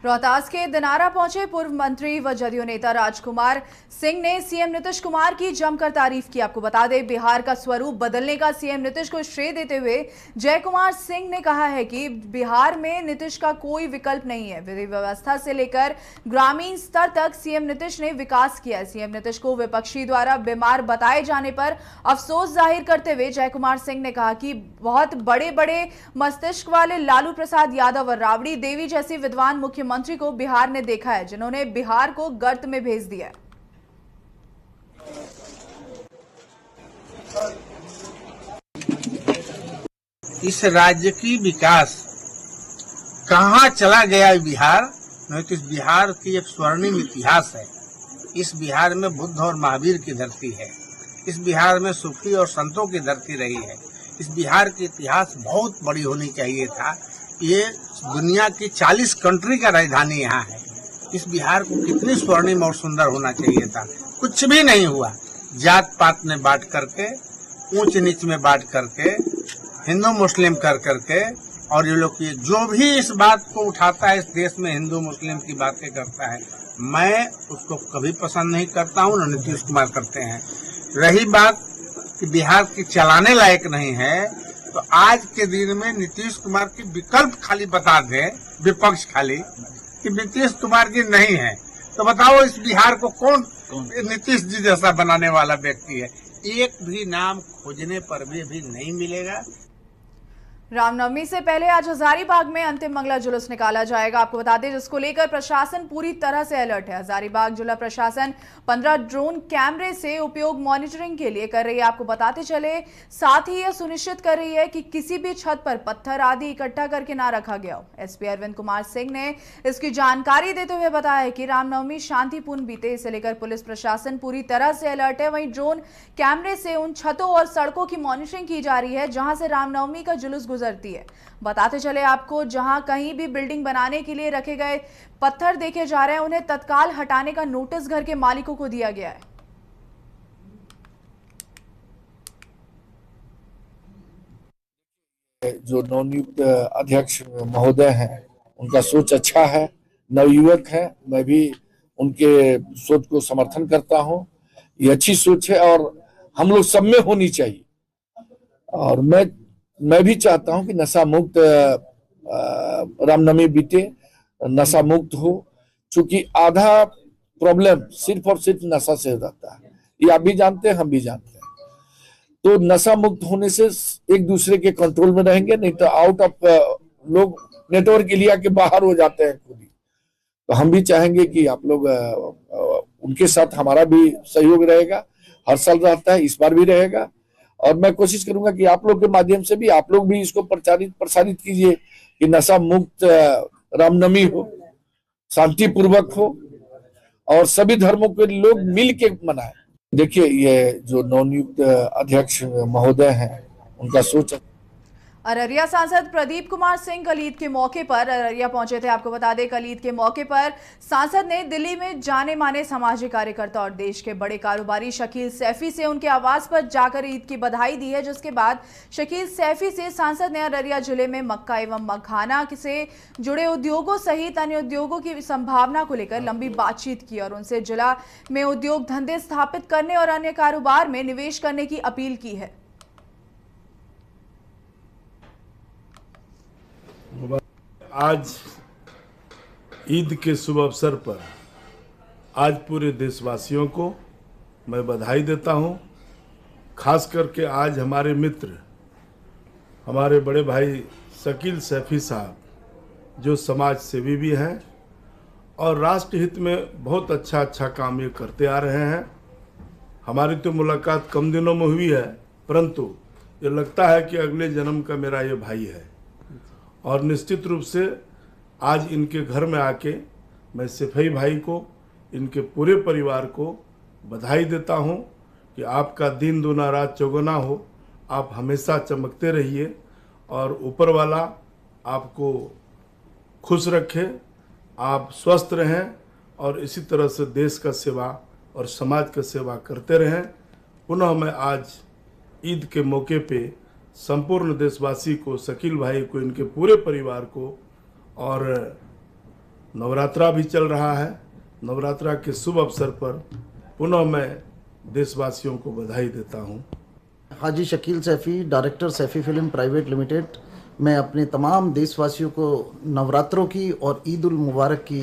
रोहतास के दिनारा पहुंचे पूर्व मंत्री व जदयू नेता राजकुमार सिंह ने सीएम नीतीश कुमार की जमकर तारीफ की। आपको बता दें, बिहार का स्वरूप बदलने का सीएम नीतीश को श्रेय देते हुए जय कुमार सिंह ने कहा है कि बिहार में नीतीश का कोई विकल्प नहीं है। विधि व्यवस्था से लेकर ग्रामीण स्तर तक सीएम नीतीश ने विकास किया है। सीएम नीतीश को विपक्षी द्वारा बीमार बताए जाने पर अफसोस जाहिर करते हुए जय कुमार सिंह ने कहा कि बहुत बड़े बड़े मस्तिष्क वाले लालू प्रसाद यादव और राबड़ी देवी जैसी विद्वान मुख्यमंत्री को बिहार ने देखा है, जिन्होंने बिहार को गर्त में भेज दिया। इस राज्य की विकास कहां चला गया बिहार, नहीं तो इस बिहार की एक स्वर्णिम इतिहास है। इस बिहार में बुद्ध और महावीर की धरती है। इस बिहार में सूफी और संतों की धरती रही है। इस बिहार की इतिहास बहुत बड़ी होनी चाहिए था। ये दुनिया की 40 कंट्री का राजधानी यहाँ है। इस बिहार को कितनी स्वर्णिम और सुंदर होना चाहिए था। कुछ भी नहीं हुआ। जात पात में बांट करके, ऊंच नीच में बांट करके, हिंदू मुस्लिम कर करके, और ये लोग जो भी इस बात को उठाता है, इस देश में हिंदू मुस्लिम की बातें करता है, मैं उसको कभी पसंद नहीं करता हूँ। न नीतीश कुमार करते हैं। रही बात कि बिहार की चलाने लायक नहीं है, तो आज के दिन में नीतीश कुमार की विकल्प खाली बता दे विपक्ष खाली कि नीतीश कुमार जी नहीं है, तो बताओ इस बिहार को कौन नीतीश जी जैसा बनाने वाला व्यक्ति है। एक भी नाम खोजने पर भी नहीं मिलेगा। रामनवमी से पहले आज हजारीबाग में अंतिम मंगला जुलूस निकाला जाएगा। आपको बता दें, जिसको लेकर प्रशासन पूरी तरह से अलर्ट है। हजारीबाग जिला प्रशासन 15 ड्रोन कैमरे से उपयोग मॉनिटरिंग के लिए कर रही है। आपको बताते चले, साथ ही यह सुनिश्चित कर रही है कि किसी भी छत पर पत्थर आदि इकट्ठा करके ना रखा गया हो। एसपी अरविंद कुमार सिंह ने इसकी जानकारी देते हुए बताया है कि रामनवमी शांतिपूर्ण बीते, इसे लेकर पुलिस प्रशासन पूरी तरह से अलर्ट है। वहीं ड्रोन कैमरे से उन छतों और सड़कों की मॉनिटरिंग की जा रही है जहां से रामनवमी का जुलूस गुजरती है। बताते चले आपको, जहां कहीं भी बिल्डिंग बनाने के लिए रखे गए पत्थर देखे जा रहे हैं, उन्हें तत्काल हटाने का नोटिस घर के मालिकों को दिया गया है। जो नवनियुक्त अध्यक्ष महोदय हैं, उनका सोच अच्छा है, नवयुवक है। मैं भी उनके सोच को समर्थन करता हूं। ये अच्छी सोच है और हम लोग सब में होनी चाहिए। और मैं भी चाहता हूं कि नशा मुक्त रामनवमी बीते, नशा मुक्त हो, क्योंकि आधा प्रॉब्लम सिर्फ और सिर्फ नशा से रहता है। ये आप भी जानते हैं, हम भी जानते हैं। तो नशा मुक्त होने से एक दूसरे के कंट्रोल में रहेंगे, नहीं तो आउट ऑफ लोग नेटवर्क एरिया के बाहर हो जाते हैं खुद ही। तो हम भी चाहेंगे कि आप लोग उनके साथ हमारा भी सहयोग रहेगा। हर साल रहता है, इस बार भी रहेगा। और मैं कोशिश करूंगा कि आप लोग के माध्यम से भी आप लोग भी इसको प्रसारित कीजिए कि नशा मुक्त रामनवमी हो, शांतिपूर्वक हो और सभी धर्मों के लोग मिल के मनाएं। देखिए, ये जो नवनियुक्त अध्यक्ष महोदय हैं, उनका सोच। अररिया सांसद प्रदीप कुमार सिंह कल ईद के मौके पर अररिया पहुंचे थे। आपको बता दें, कल ईद के मौके पर सांसद ने दिल्ली में जाने माने सामाजिक कार्यकर्ता और देश के बड़े कारोबारी शकील सैफी से उनके आवास पर जाकर ईद की बधाई दी है। जिसके बाद शकील सैफी से सांसद ने अररिया जिले में मक्का एवं मखाना से जुड़े उद्योगों सहित अन्य उद्योगों की संभावना को लेकर लंबी बातचीत की और उनसे जिला में उद्योग धंधे स्थापित करने और अन्य कारोबार में निवेश करने की अपील की है। आज ईद के शुभ अवसर पर आज पूरे देशवासियों को मैं बधाई देता हूं। खास करके आज हमारे मित्र, हमारे बड़े भाई शकील सैफी साहब, जो समाज सेवी भी हैं और राष्ट्र हित में बहुत अच्छा काम ये करते आ रहे हैं। हमारी तो मुलाकात कम दिनों में हुई है, परंतु ये लगता है कि अगले जन्म का मेरा ये भाई है। और निश्चित रूप से आज इनके घर में आके मैं सैफी भाई को, इनके पूरे परिवार को बधाई देता हूं कि आपका दिन दूना रात चौगुना हो। आप हमेशा चमकते रहिए और ऊपर वाला आपको खुश रखे, आप स्वस्थ रहें और इसी तरह से देश का सेवा और समाज का सेवा करते रहें। पुनः मैं आज ईद के मौके पे संपूर्ण देशवासी को, शकील भाई को, इनके पूरे परिवार को और नवरात्रा भी चल रहा है। नवरात्रा के शुभ अवसर पर पुनः मैं देशवासियों को बधाई देता हूं। Haji Shakeel Saifi, director Saifi film private limited, मैं अपने तमाम देशवासियों को नवरात्रों की और ईद उल मुबारक की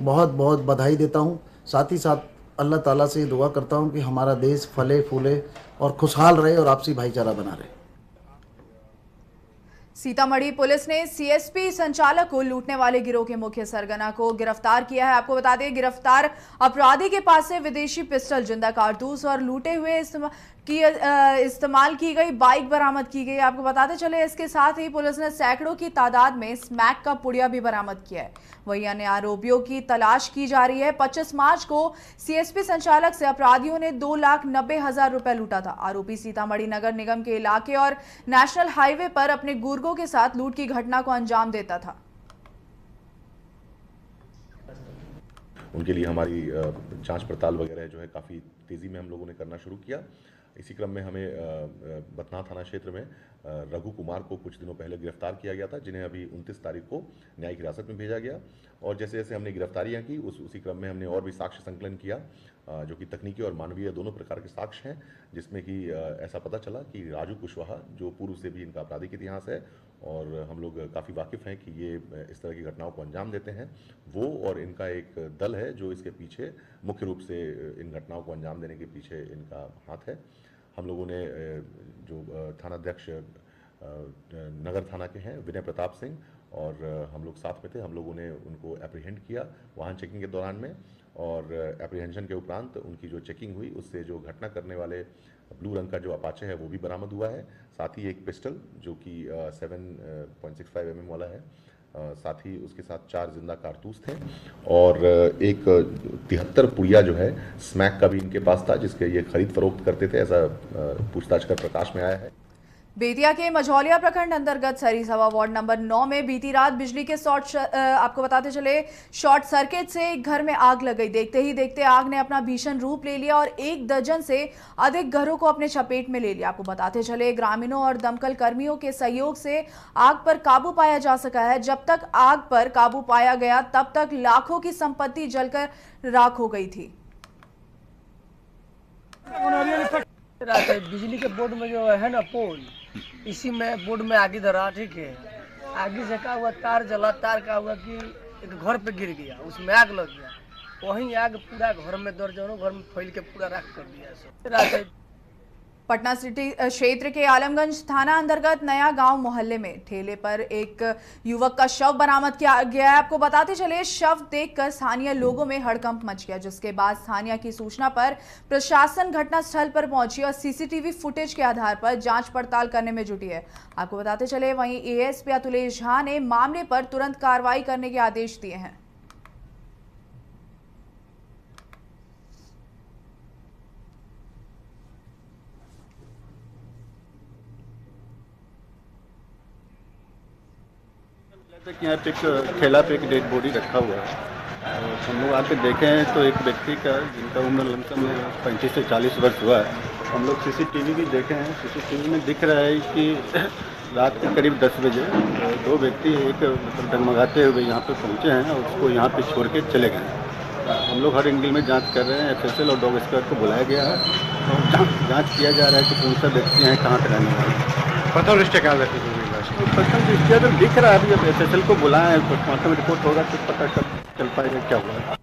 बहुत बहुत बधाई देता हूं। साथ ही साथ अल्लाह ताला से दुआ करता हूं कि हमारा देश फले फूले और खुशहाल रहे और आपसी भाईचारा बना रहे। सीतामढ़ी पुलिस ने सीएसपी संचालक को लूटने वाले गिरोह के मुख्य सरगना को गिरफ्तार किया है। आपको बता दें, गिरफ्तार अपराधी के पास से विदेशी पिस्टल, जिंदा कारतूस और लूटे हुए इस्तेमाल की गई बाइक बरामद की गई। आपको बताते चले, इसके साथ ही पुलिस ने सैकड़ों की तादाद में स्मैक का पुड़िया भी बरामद किया है। वहीं अन्य आरोपियों की तलाश की जा रही है। 25 मार्च को सीएसपी संचालक से अपराधियों ने 2,90,000 रुपए लूटा था। आरोपी सीतामढ़ी नगर निगम के इलाके और नेशनल हाईवे पर अपने गुर्गों के साथ लूट की घटना को अंजाम देता था। उनके लिए हमारी जांच पड़ताल वगैरह जो है काफ़ी तेज़ी में हम लोगों ने करना शुरू किया। इसी क्रम में हमें बथना थाना क्षेत्र में रघु कुमार को कुछ दिनों पहले गिरफ्तार किया गया था, जिन्हें अभी 29 तारीख को न्यायिक हिरासत में भेजा गया। और जैसे जैसे हमने गिरफ्तारियां की उसी क्रम में हमने और भी साक्ष्य संकलन किया, जो कि तकनीकी और मानवीय दोनों प्रकार के साक्ष्य हैं, जिसमें कि ऐसा पता चला कि राजू कुशवाहा, जो पूर्व से भी इनका आपराधिक इतिहास है और हम लोग काफ़ी वाकिफ़ हैं कि ये इस तरह की घटनाओं को अंजाम देते हैं, वो और इनका एक दल है जो इसके पीछे मुख्य रूप से इन घटनाओं को अंजाम देने के पीछे इनका हाथ है। हम लोगों ने जो थानाध्यक्ष नगर थाना के हैं विनय प्रताप सिंह, और हम लोग साथ में थे, हम लोगों ने उनको एप्रीहेंड किया वाहन चेकिंग के दौरान में। और एप्रीहेंशन के उपरांत उनकी जो चेकिंग हुई उससे जो घटना करने वाले ब्लू रंग का जो अपाचे है वो भी बरामद हुआ है। साथ ही एक पिस्टल जो कि 7.65 mm वाला है, साथ ही उसके साथ 4 जिंदा कारतूस थे और एक 73 पुड़िया जो है स्मैक का भी इनके पास था, जिसके ये खरीद फरोख्त करते थे, ऐसा पूछताछ कर प्रकाश में आया है। बेतिया के मझौलिया प्रखंड अंतर्गत सरीसवा वार्ड नंबर 9 में बीती रात बिजली के आपको बताते चले शॉर्ट सर्किट से एक घर में आग लग गई। देखते ही देखते आग ने अपना भीषण रूप ले लिया और 1 दर्जन से अधिक घरों को अपने चपेट में ले लिया। आपको बताते चले, ग्रामीणों और दमकल कर्मियों के सहयोग से आग पर काबू पाया जा सका है। जब तक आग पर काबू पाया गया तब तक लाखों की संपत्ति जलकर राख हो गई थी। बिजली के बोर्ड में जो है ना पोल, इसी में बोर्ड में आगे धरा, ठीक है, आगे से क्या हुआ, तार जला, तार का हुआ कि एक घर पे गिर गया, उसमें आग लग गया। वहीं आग पूरा घर में दर्जनों घर में फैल के पूरा राख कर दिया। पटना सिटी क्षेत्र के आलमगंज थाना अंतर्गत नया गांव मोहल्ले में ठेले पर एक युवक का शव बरामद किया गया है। आपको बताते चले, शव देखकर स्थानीय लोगों में हड़कंप मच गया, जिसके बाद स्थानीय की सूचना पर प्रशासन घटनास्थल पर पहुंची और सीसीटीवी फुटेज के आधार पर जांच पड़ताल करने में जुटी है। आपको बताते चले, वहीं एएसपी अतुलेश झा ने मामले पर तुरंत कार्रवाई करने के आदेश दिए हैं। यहाँ पे एक ठेला पे एक डेड बॉडी रखा हुआ है और हम लोग आके देखे हैं तो एक व्यक्ति का, जिनका उम्र लमसम 35 से 40 वर्ष हुआ है। हम लोग सीसीटीवी भी देखे हैं, सीसीटीवी में दिख रहा है कि रात के करीब 10 बजे 2 व्यक्ति एक मतलब डगमगाते हुए यहाँ पे पहुँचे हैं और उसको यहाँ पे छोड़ के चले गए। हम लोग हर एंगल में जांच कर रहे हैं। एफएसएल और डॉग स्क्वाड को बुलाया गया है और जाँच किया जा रहा है कि कौन सा व्यक्ति हैं, कहाँ के रहने वाले। पता लिस्ट क्या रहती है? पर्सनल रिश्ते तो दिख रहा है, अभी जब एफएसएल को बुलाएं पोस्टमार्टम रिपोर्ट होगा तो पता चल पाएगा क्या हुआ।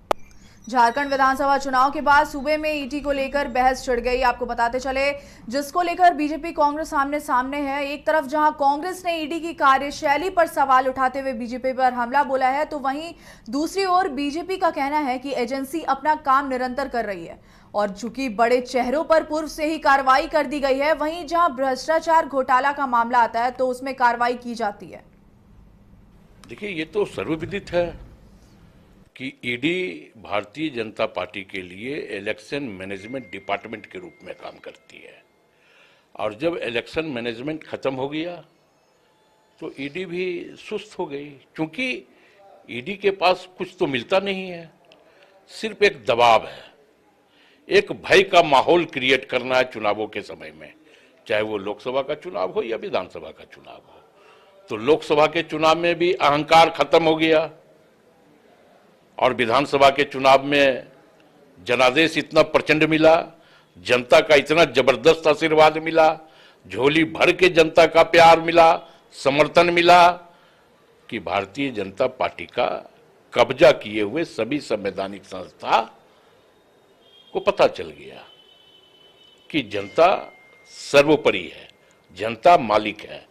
झारखंड विधानसभा चुनाव के बाद सूबे में ईडी को लेकर बहस छिड़ गई। आपको बताते चले, जिसको लेकर बीजेपी कांग्रेस आमने सामने है। एक तरफ जहां कांग्रेस ने ईडी की कार्यशैली पर सवाल उठाते हुए बीजेपी पर हमला बोला है, तो वहीं दूसरी ओर बीजेपी का कहना है कि एजेंसी अपना काम निरंतर कर रही है और चूंकि बड़े चेहरों पर पूर्व से ही कार्रवाई कर दी गई है, वहीं जहां भ्रष्टाचार घोटाला का मामला आता है तो उसमें कार्रवाई की जाती है। देखिए, ये तो सर्वविदित है कि ईडी भारतीय जनता पार्टी के लिए इलेक्शन मैनेजमेंट डिपार्टमेंट के रूप में काम करती है और जब इलेक्शन मैनेजमेंट खत्म हो गया तो ईडी भी सुस्त हो गई, क्योंकि ईडी के पास कुछ तो मिलता नहीं है, सिर्फ एक दबाव है, एक भय का माहौल क्रिएट करना है चुनावों के समय में, चाहे वो लोकसभा का चुनाव हो या विधानसभा का चुनाव हो। तो लोकसभा के चुनाव में भी अहंकार खत्म हो गया, और विधानसभा के चुनाव में जनादेश इतना प्रचंड मिला, जनता का इतना जबरदस्त आशीर्वाद मिला, झोली भर के जनता का प्यार मिला, समर्थन मिला कि भारतीय जनता पार्टी का कब्जा किए हुए सभी संवैधानिक संस्था को पता चल गया कि जनता सर्वोपरि है, जनता मालिक है।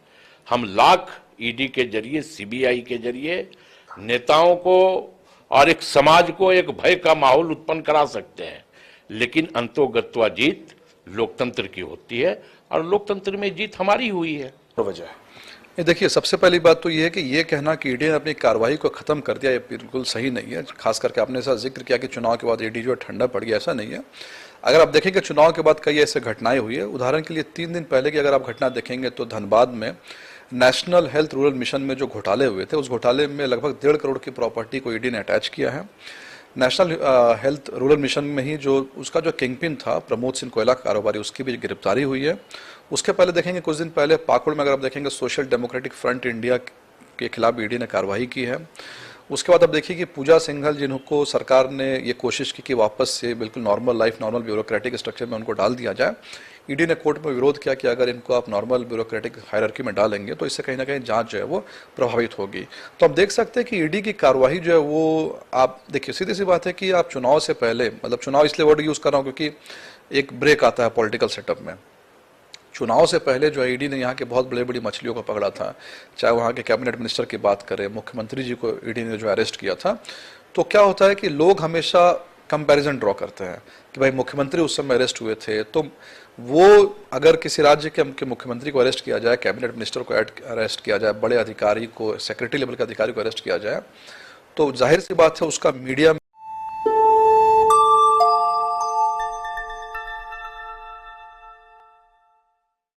हम लाख ईडी के जरिए, सीबीआई के जरिए नेताओं को और एक समाज को एक भय का माहौल उत्पन्न करा सकते हैं, लेकिन अंतोगत्वा जीत लोकतंत्र की होती है और लोकतंत्र में जीत हमारी हुई है। वजह ये देखिए, सबसे पहली बात तो ये है कि ये कहना कि ईडी ने अपनी कार्रवाई को खत्म कर दिया, ये बिल्कुल सही नहीं है। खास करके आपने ऐसा जिक्र किया कि चुनाव के बाद ईडी जो ठंडा पड़ गया, ऐसा नहीं है। अगर आप देखेंगे चुनाव के बाद कई ऐसे घटनाएं हुई है। उदाहरण के लिए 3 दिन पहले की अगर आप घटना देखेंगे तो धनबाद में नेशनल हेल्थ रूरल मिशन में जो घोटाले हुए थे, उस घोटाले में लगभग 1.5 करोड़ की प्रॉपर्टी को ईडी ने अटैच किया है। नेशनल हेल्थ रूरल मिशन में ही जो उसका जो किंगपिन था प्रमोद सिंह कोयला कारोबारी, उसकी भी गिरफ्तारी हुई है। उसके पहले देखेंगे कुछ दिन पहले पाकुड़ में अगर आप देखेंगे सोशल डेमोक्रेटिक फ्रंट इंडिया के खिलाफ ईडी ने कार्रवाई की है। उसके बाद अब देखिए कि पूजा सिंघल, जिनको सरकार ने ये कोशिश की कि वापस से बिल्कुल normal life, normal bureaucratic structure में उनको डाल दिया जाए, ईडी ने कोर्ट में विरोध किया कि अगर इनको आप नॉर्मल ब्यूरोक्रेटिक हायरार्की में डालेंगे तो इससे कहीं ना कहीं जांच जो है वो प्रभावित होगी। तो हम देख सकते हैं कि ईडी की कार्रवाई जो है वो, आप देखिए सीधी सी बात है कि आप चुनाव से पहले, मतलब चुनाव इसलिए वर्ड यूज़ कर रहा हूँ क्योंकि एक ब्रेक आता है पॉलिटिकल सेटअप में। चुनाव से पहले जो ईडी ने यहाँ के बहुत बड़ी बड़ी मछलियों को पकड़ा था, चाहे वहाँ के कैबिनेट मिनिस्टर की बात करें, मुख्यमंत्री जी को ईडी ने जो अरेस्ट किया था, तो क्या होता है कि लोग हमेशा कंपैरिजन ड्रॉ करते हैं कि भाई मुख्यमंत्री उस समय अरेस्ट हुए थे, तो वो अगर किसी राज्य के मुख्यमंत्री को अरेस्ट किया जाए, कैबिनेट मिनिस्टर को अरेस्ट किया जाए, बड़े अधिकारी को, सेक्रेटरी लेवल के अधिकारी को अरेस्ट किया जाए, तो जाहिर सी बात है उसका मीडिया